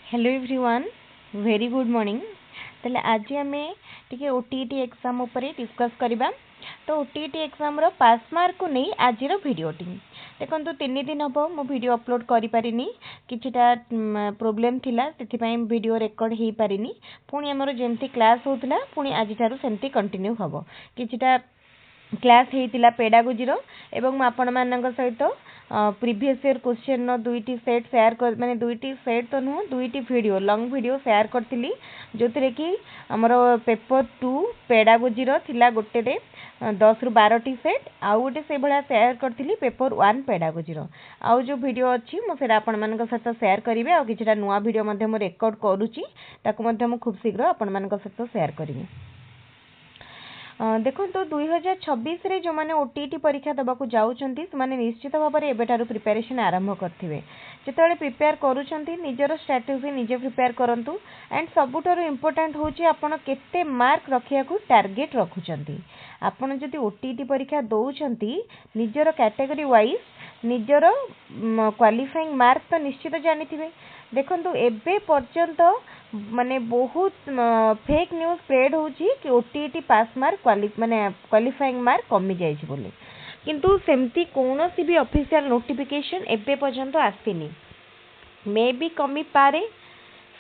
Hello everyone very good morning. तेल आज आम टे ओटीईटी एग्जाम उपरे डिस्कस करवा। तो ओटीईटी एग्जाम रो पास मार्क को नहीं आज भिडियोटी देखो 3 दिन हम मो वीडियो अपलोड करि पारिनी किछिटा प्रोब्लेम थिला से वीडियो रिकॉर्ड हो पारिनी। पुणी आमर जमती क्लास होता पुणी आज सेमती कंटिन्यू हम किछिटा क्लास होता पेडागोजी एवं आपण मान सहित प्रीवियस ईयर क्वेश्चन दुईटी सेट शेयर कर माने दुईटी सेट तो नुह दुईटी वीडियो लॉन्ग वीडियो शेयर करती जो थे कि आमर पेपर 2 पेडागोजी थिला गोटे 10 रु 12 सेट आउ गोटे से भाया शेयर करी पेपर 1 पेडागोजी आउ जो वीडियो अच्छी मुझे आपण मान सहित शेयर करी आ कि नुआ वीडियो रेकर्ड करुच्ची खूब शीघ्र आपण मान सहित शेयर करी। देखो तो 2026 रे जो माने ओटीईटी परीक्षा दबाकू जाउछंती से माने निश्चित भाव में एबेटारू प्रिपरेशन आरंभ करथिबे। जेतेबेले प्रिपेयर करूछंती निजर स्ट्रैटेजी निजे प्रिपेयर करंतु एंड सबुठारु इम्पोर्टेंट होची आपण केते मार्क रखिया को टार्गेट रखुछंती। आपण जदि ओटीईटी परीक्षा दउछंती निजर कैटेगरी वाइज निजर क्वालिफाइंग मार्क तो निश्चित जानिथिबे। देखंतु एबे पर्यंत माने बहुत फेक न्यूज स्प्रेड होची कि ओटीईटी पास मार्क माने क्वालिफाइंग मार्क कमी जाइछि बोली, किंतु सेमती कोनोसी भी ऑफिशियल नोटिफिकेशन एबे पर्यंत आसीनी। मे बी कमी पारे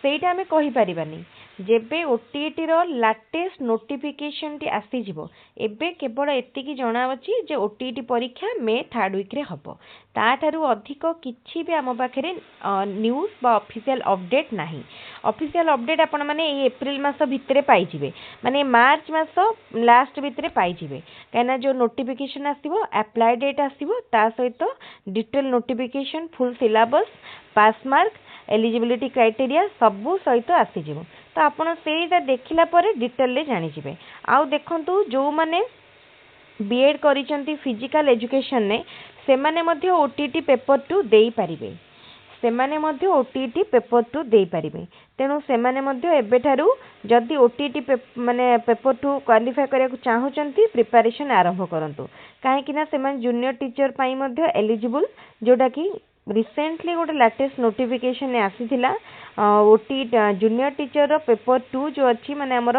सेटा हमें कहि परिबानी। जेबे ओटीईटी रो लेटेस्ट नोटिफिकेशन टी आसी जिवो एबे केवल एतिकी जणा अछि जे ओटीईटी परीक्षा मे 3rd वीक रे हबो। ता ठारू अधिक किछि भी आम पाखरे न्यूज बा ऑफिशियल अपडेट नाही। ऑफिशियल अपडेट आपण माने ए एप्रिल मास भितरे पाई जिवे माने मार्च मास लास्ट भितरे पाई जिवे काना जो नोटिफिकेशन आसीबो अप्लाई डेट आसीबो ता सहित डिटेल नोटिफिकेशन फुल सिलेबस पास मार्क एलिजिबिलिटी क्राइटेरिया सबू सहित आसी जिवो। तो आपण सेटा देखिला परे डिटेल ले जानि जिवे। आउ देखंतु जो माने बीएड करिसंती फिजिकल एजुकेशन ने सेमाने मध्ये ओटीईटी पेपर 2 देई परिबे। सेमाने मध्ये ओटीईटी पेपर 2 देई परिबे। तेणु सेमाने मध्ये एबेठारू जदि ओटीईटी माने पेपर 2 क्वालिफाई करिया को चाहुचंती प्रिपरेशन आरंभ करंतु काहे कि ना सेमान जूनियर टीचर पई मध्ये एलिजिबल जोटा कि रिसेंटली गोटे लेटेस्ट नोटिफिकेशन आसीथिला ओटी जूनियर टीचर रो पेपर 2 जो अच्छी माने हमर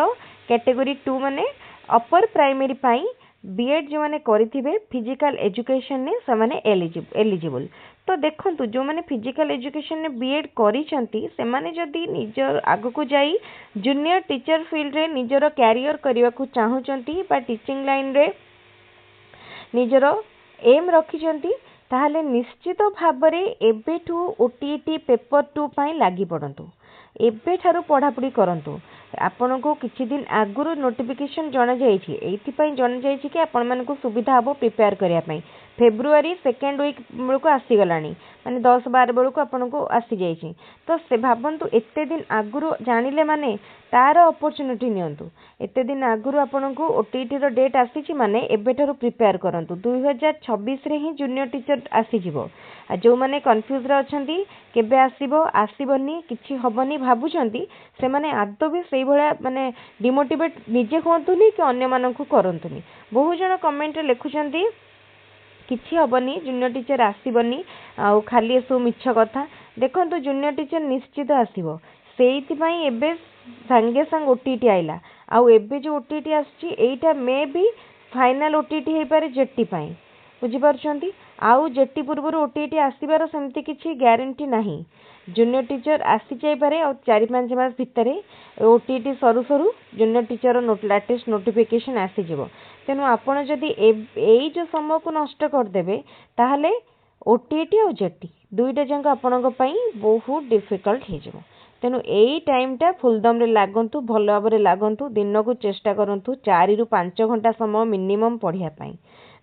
कैटेगरी 2 माने अपर प्राइमरी पाई बीएड जो माने करिथिबे फिजिकल एजुकेशन ने से माने एलिजिबल। तो देखंतु जो माने फिजिकल एजुकेशन ने बीएड करिसंती से माने जदी निजर आगु को जाई जूनियर टीचर फील्ड रे निजर कैरियर करिवा को चाहुचंती बा टीचिंग लाइन रे निजर एम रखिचंती ताहले निश्चित भाबरे एबेठू ओटीईटी पेपर 2 पाई लागी पड़ंतु। एबे ठारू पढ़ापढ़ी करंतु। आपण को किछि दिन आगुरु नोटिफिकेशन जणा जाईछि एथि पई जणा जाईछि कि आपण मानकु सुविधा हबो प्रिपेयर करिया पई। फेब्रुआरी 2nd वीक बेलको आसी गलानी माने 10-12 बेलको आपण को आसी जाईछि। तो से भाबंतु एते दिन आगुरु जानिले माने तार अपॉर्चुनिटी नियंतु। एते दिन आगुरु आपण को ओटीईटी रो डेट आसीछि माने एबेठारू प्रिपेयर करंतु। 2026 रे ही जूनियर टीचर आसी जिवो। आ जो माने कंफ्यूज रे अछंती केबे आसीबो आसीबोनी किछि हबनी भाबुचंती से माने आदो भी सेही भळा माने डिमोटिवेट निजे होंतुनी कि अन्य मानकु करंतुनी। बहु जण कमेंट रे लिखुचंती किछि हबनी जूनियर टीचर आसीबनी आ खाली सो मिछ कथा। देखंतु जूनियर टीचर निश्चित आसीबो सेहिति पई एबे संगे संग ओटीईटी आइला आ एबे जो ओटीईटी आछि एटा मे बी फाइनल ओटीईटी हे पारे जेटी पई बुझी पारछंती। आउ जेटी पूर्व ओटीईटी आसीबार सेमती किछि ग्यारंटी नाही। जूनियर टीचर आसी जाई पारे और 4-5 मास भितरे ओटीईटी सरू सरू जूनियर टीचर लेटेस्ट नोटिफिकेशन आसी जिवो। तेनु आपण जदि एई जो समय को नष्ट कर देबे ताहले ओटीईटी और जेटी दुईटा जंग आपणक पई बहुत डिफिकल्ट हे जिवो। तेनु एई टाइम टा फुलदम रे लागंतु भल भाबरे लागंतु दिन को चेष्टा करंतु 4 रु 5 घंटा समय मिनिमम पढ़िया पई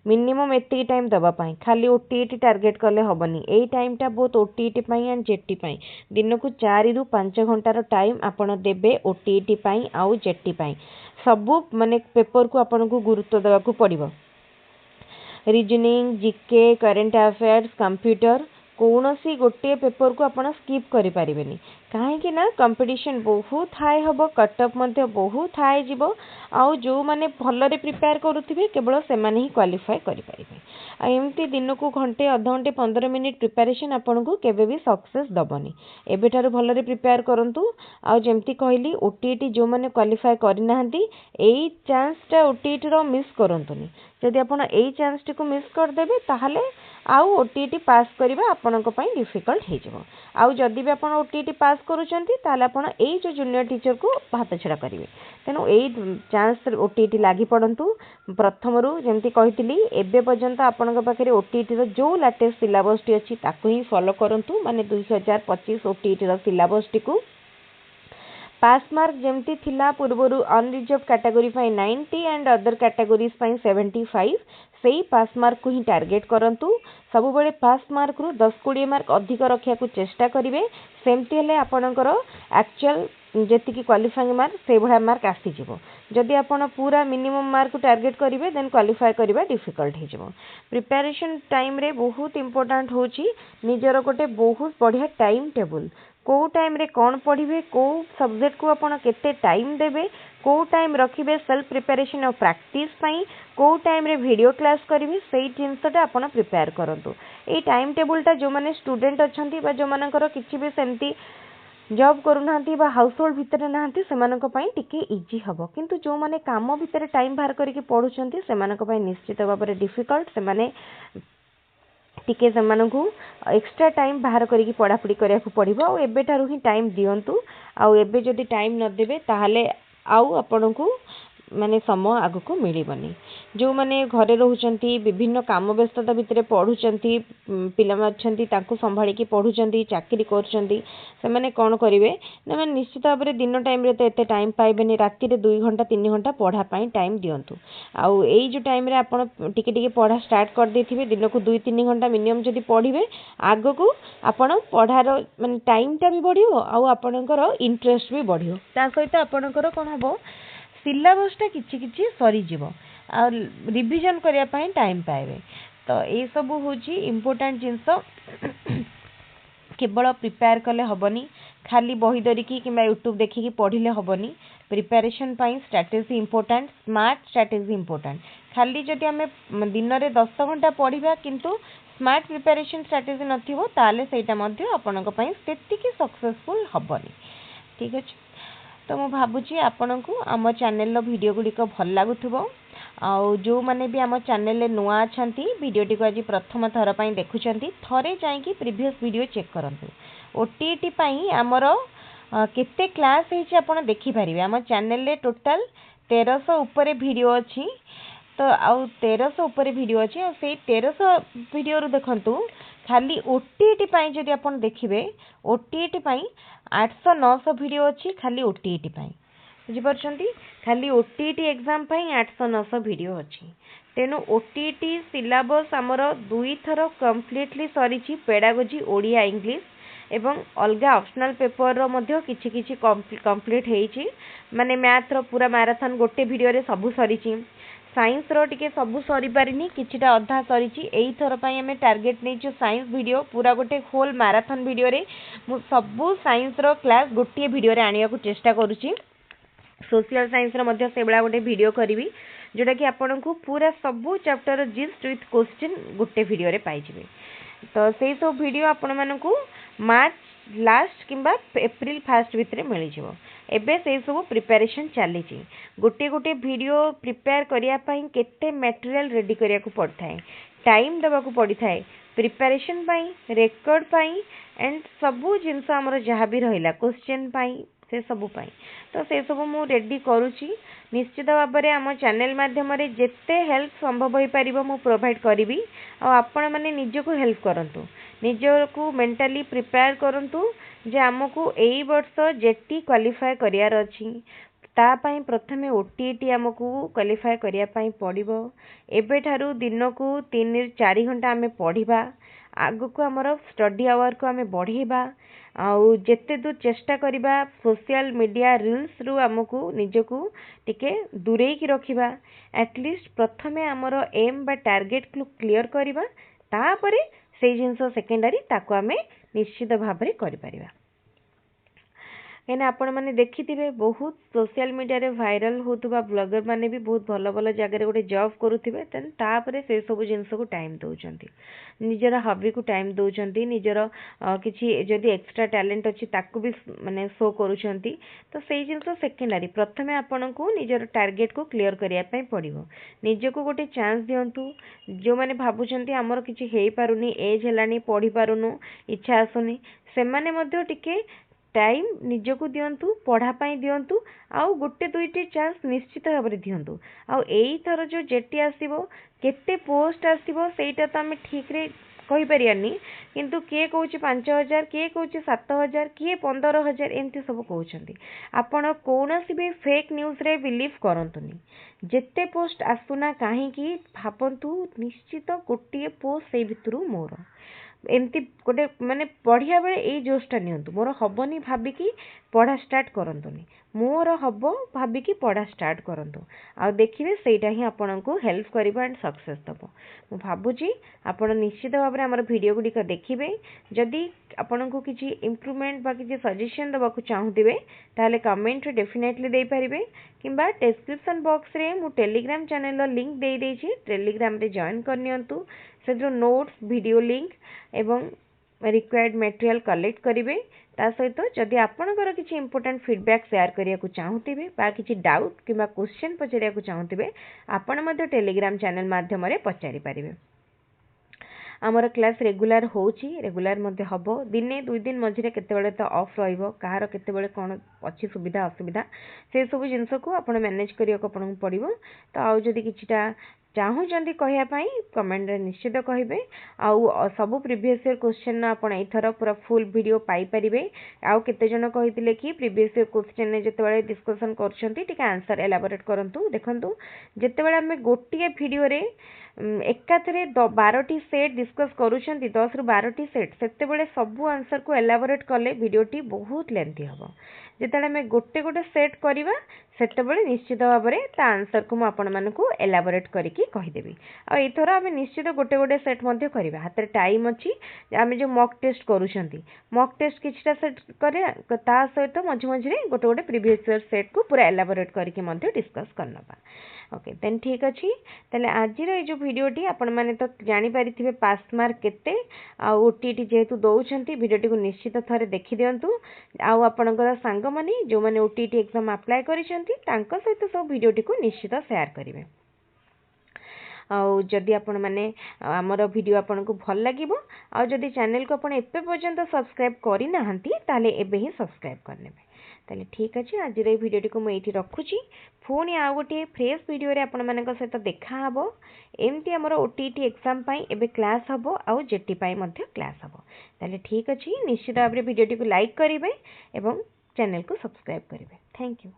मिनिमम एति टाइम दबा पाई खाली ओटीईटी टार्गेट कले हबनी। एई टाइम टा बहुत ओटीईटी पाई एंड जेटी पाई दिन को 4 रु 5 घंटार टाइम आपण देबे ओटीईटी पाई आउ जेटी पाई सबु माने पेपर को आपण को गुरुत्व देबा को पड़िबो। Reasoning GK current affairs computer कौनसी गोटे पेपर को आपण स्किप करि परिबेनी कहीं ना कंपटीशन बहुत हाई हम कटअप बहुत हाई जीव आउ जो मैंने भलरे प्रिपेयर करुवे केवल से ही क्वालिफाई करें एमती दिन को घंटे अध घंटे 15 मिनिट प्रिपेरेसन आपन को केवे भी सक्सेस दबनी एबेठारु भलरे प्रिपेयर करंतु आउ जेमती कहली ओटीटी जो मैंने क्वालिफाई करना एई चांसटा ओटीटी रो मिस करंतुनी जदि आपण एई चांस टी को मिस करदेबे ताहले आउ ओटीटी पास करबा आपनक पई डिफिकल्ट हे जबो आउ जदि भी आपण ओटीटी पास करूचंती ताहले आपण एई जो जूनियर टीचर को हाथ छड़ा करिवे तेनु एई चांस ओटीटी लागि पड़ंतु प्रथम रु जेमती कहितली एबे पर्यंत आपनक पाखरे ओटीटी रो जो लेटेस्ट सिलेबस टी अछि ताको ही फॉलो करंतु माने 2025 ओटीटी रो सिलेबस टी को पास मार्क जेमती थिला पूर्वरु unreserve category 90 and other categories 75 सेही पास मार्क को ही टार्गेट करंतु सब बड़े पास मार्क रु 10-20 मार्क अधिक रखिया को चेष्टा करिवे सेमती हेले आपनकर एक्चुअल जेतिकी क्वालिफाइंग मार्क से भड़ा मार्क आसी जिवो जदि आपण पूरा मिनिमम मार्क टार्गेट करिवे देन क्वालिफाई करबा डिफिकल्ट हे जिवो प्रिपरेशन टाइम रे बहुत इंपोर्टेंट होची निजर गोटे बहुत बढ़िया टाइम टेबल को टाइम रे कौन पढ़िबे को सब्जेक्ट को आपण केते टाइम देबे को टाइम रखिबे सेल्फ प्रिपरेशन और प्रैक्टिस पई को टाइम रे वीडियो क्लास करिवे सेही जिंसटा आपण प्रिपेयर करंतु ए टाइम टेबलटा जो माने स्टूडेंट अछंती बा जो मानकर किछि भी सेमती जॉब करूनांती बा हाउस होल्ड भितर नांती सेमानक पई टिके इजी हबो किंतु जो माने काम भितर टाइम बाहर करके पढुचंती सेमानक पई निश्चित भाबरे डिफिकल्ट से माने टिके सेमानकु एक्स्ट्रा टाइम बाहर करके पढ़ापढ़ी करिया को पड़िबो आ एबेठारु ही टाइम दियंतु आ एबे जदि टाइम न देबे ताहाले आउ आपनकु माने समय आगु को मिलिबनी जो माने घरे रहउचंती विभिन्न काम व्यस्तता भितर पढुचंती पिला अछंती तांको संभाळी की पढुचंती चाकरी करचंती से माने कोन करिवे ना माने निश्चित भाबरे दिन टाइम रे तो एते टाइम पाइबेनी राती रे 2 घंटा 3 घंटा पढ़ा पई टाइम दियंतु आउ एई जो टाइम रे आपण टिके टिके पढ़ा स्टार्ट कर देथिबे दिन को 2-3 घंटा मिनिमम जदि पढ़िबे आगो को आपण पढ़ार माने टाइम टा भी बढ़ियो आउ आपणकर इंटरेस्ट भी बढ़ियो ता सहित आपणकर कोन हबो सिलेबस टा किछि किछि सरी जीवो आ रिवीजन करिया पई टाइम पाइबे तो ए सब होची इंपोर्टेंट जिंस केवल प्रिपेयर कले हबनी खाली बही धरिकी किंबा यूट्यूब देखिकी पढ़िले हबनी प्रिपरेशन पई strategy important smart strategy important खाली जदि हमें दिन रे 10 घंटा पढ़िबा किंतु स्मार्ट प्रिपरेशन स्ट्रेटजी नथिबो ताले सेटा मध्ये आपनक पई सेतिकी सक्सेसफुल हबनी ठीक अछि तो मु भाबुची आपनकु आम चैनल रो वीडियो गुडी को भल लागुथबो आउ जो माने भी आम चैनल ले नुआ अछंती वीडियोटी को आज प्रथम थर पई देखुचंती थरे जाई कि प्रीवियस वीडियो चेक करंतु ओटीटी पई हमर केते क्लास हेची आपण देखि परिबे आम चैनल ले टोटल 1300 ऊपर वीडियो अछि तो आउ 1300 ऊपर वीडियो अछि आ से 1300 वीडियो रो देखंतु खाली ओटीटी पई जदि आपण देखिबे ओटीटी पई 800-900 वीडियो अछि खाली ओटीटी पई बुझि परछंती खाली ओटीटी एग्जाम पई 800-900 वीडियो अछि तेनु ओटीटी सिलेबस हमर 2 थर कंप्लीटली सरीची पेडागोजी ओडिया इंग्लिश एवं अलगा ऑप्शनल पेपर रो मध्ये किछि किछि कंप्लीट हेइची माने मैथ रो पूरा मैराथन गोटे वीडियो रे सब सरीची साइंस रो टिके सब सरी पारिनी किछिटा अधा सरीची एई थर पई हमें टारगेट नेचु साइंस वीडियो पूरा गोटे होल मैराथन वीडियो रे मु सब साइंस रो क्लास गोटे वीडियो रे आनिया को चेष्टा करूची सोशल साइंस रो मध्ये सेबला गोटे वीडियो करिवि जोटा कि आपन को पूरा सब चैप्टर जिस्ट विथ क्वेश्चन गोटे वीडियो रे पाई जिवे तो सेई सब वीडियो आपण मानन को मार्च लास्ट किंबा एप्रिल फास्ट भितर मिल जिवो एबे से सब प्रिपरेशन चली गोटे गोटे वीडियो प्रिपेयर करिया पई केते मटेरियल रेडी करिया को पड़थाय टाइम देबा को पड़ीथाय प्रिपरेशन पई रिकॉर्ड पई एंड सबु जिंस हमर जहा भी रहिला क्वेश्चन पई से सबु पई तो से सब मु रेडी करूची निश्चित भाबरे हम चैनल माध्यम रे जेते हेल्प संभव होई परिबो मु प्रोवाइड करिवि आ आपण माने निज को हेल्प करंतु निज को मेंटली प्रिपेयर करंतु जे हमकु एई वर्ष जेटी क्वालिफाई करियार अछि ता पई प्रथमे ओटीटी हमकु क्वालिफाई करिया पई पड़िबो एबे ठारू दिन को 3-4 घंटा हमें पढ़िबा आगु को हमर स्टडी आवर को हमें बढ़ेबा आउ जेते दूर चेष्टा करिबा सोशल मीडिया रील्स रु हमकु निजको टिके दूरेई की रखिबा एटलीस्ट प्रथमे हमर एम बा टारगेट को क्लियर करिबा तापरे से जिनस सेकेंडरी ताको आमे निश्चित भाव में करें कहीं आपण मैंने देखि बहुत सोशल मीडिया रे वायरल होता ब्लॉगर माने भी बहुत भल भल जगह गोटे जॉब करुवे तापर से सब जिनस को टाइम दौरान निजर हॉबी को टाइम दौरान निजर किसी जदि एक्स्ट्रा टैलेंट अच्छी ताकू भी माने शो करुँच तो से जिनस सेकेंडरी प्रथम आपण को निजर टार्गेट को क्लीयर करने पड़ो निजक गोटे चांस दिंतु जो मैंने भावुं आमर किसी हो पारुनी एज है पढ़ी पारुनु इच्छा आसुनी से मैंने टिके टाइम निजको दिंतु पढ़ाई दिंतु आउ गोटे दुईटी चांस निश्चित भाव में दिंतु आई थर जो जेटी आसो केते पोस्ट आसो सेटा तो आम ठीक रे कहीपरानी किंतु किए कौच 5,000 किए कौच 7,000 किए 15,000 एमती सब कहते आपण कौन भी फेक न्यूज रे बिलीव करंतुनी जेते पोस्ट आसुना कहीं भावतु निश्चित गोटे पोस्ट से भितर मोर एमती गोटे माने पढ़िया बेले यही जोशटा नियंतु मोर हबनी भाविकी पढ़ा स्टार्ट करंतुनी मोर हब भाविकी पढ़ा स्टार्ट करंतु आ देखिए सेटा ही आपन को हेल्प करिबा एंड सक्सेस दबो मु भाबुची आपन निश्चित भाव में हमर वीडियो गुडी का देखिबे जदि आपन को किछि इम्प्रूवमेंट बा किछि सजेशन दबा को चाहुदिबे ताले कमेंट रे डेफिनेटली दे परिबे किंबा डिस्क्रिप्शन बॉक्स रे मु टेलीग्राम चैनल रो लिंक दे देछि टेलीग्राम रे जॉइन करनियंतु से जो नोट्स वीडियो लिंक एवं रिक्वायर्ड मटेरियल कलेक्ट करेंगे ता सहित जदि आपणकर किसी इंपोर्टेंट फीडबैक शेयर करने को चाहूबे बा किसी डाउट किंबा क्वेश्चन पचारिया को चाहूबे आपण मध्य टेलीग्राम चैनल माध्यम पचारि पारिबे आमर क्लास रेगुलर होची रेगुलर मध्य हबो दिने दुई दिन मझिरे केतेबेले तो ऑफ रहिबो कहार केतेबेले कोन अच्छी सुविधा असुविधा से सब जिनस को आपण मैनेज करिया को आपण पड़िबो तो आउ जदि किछिटा चाहूँगी कहवाई कमेंट निश्चित कहे आउ सब प्रीवियस ईयर क्वेश्चन आप एथर पूरा फुल वीडियो पाइपर आउ केते जन कहते कि प्रीवियस ईयर क्वेश्चन जिते डिस्कसन कर आंसर एलाबोरेट करूँ देखूँ जिते आम गोटे वीडियो रे एकाथरे 12टी सेट डिस्कस करुँच 10 ରୁ 12टी सेट से सबू आंसर को एलाबोरेट कले वीडियोटी बहुत लेंथी हम जिते आम गोटे गोटे सेट करवा सेतबेले निश्चित भाव में ता आंसर को मुझे एलाबोरेट करके कहीदेवी आईथर आम निश्चित गोटे गोटे सेट करवा हाथ में टाइम अच्छी आम जो मॉक टेस्ट करुँच मॉक टेस्ट किछटा सेट करे ता सहित मझे मझे गोटे गोटे प्रीवियस ईयर सेट को पूरा एलाबोरेट करके डिस्कस करनबा ओके देन ठीक अच्छी तेल आज जो वीडियोटी आपण मैंने तो जानीपारे पास मार्क केते ओटीटी जेहेतु दौरान वीडियोटी को निश्चित थे देखी दिंतु आपणकर सांग माने जो मैंने ओटीटी एग्जाम अप्लाई करिसेंती तांको सहित सब वीडियोटी को निश्चित शेयर करेंगे जदि आपण मैंने आमर वीडियो आपन को भल लगे आदि चैनल को आपन एते पर्यंत सब्सक्राइब करना ताले एबे ही सब्सक्राइब करने ताले ठीक अच्छे आज वीडियोटी को मुझे रखुची पुणी आ गोटे फ्रेश वीडियो आपण मान सहित देखा हम एमती आमर ओटीटी एग्जाम पाई एबे क्लास हम आउ जेटी पाई मध्य क्लास हम ताले ठीक अच्छे निश्चित भाव में वीडियोटी को लाइक करेंगे एवं चैनल को सब्सक्राइब करेंगे थैंक यू।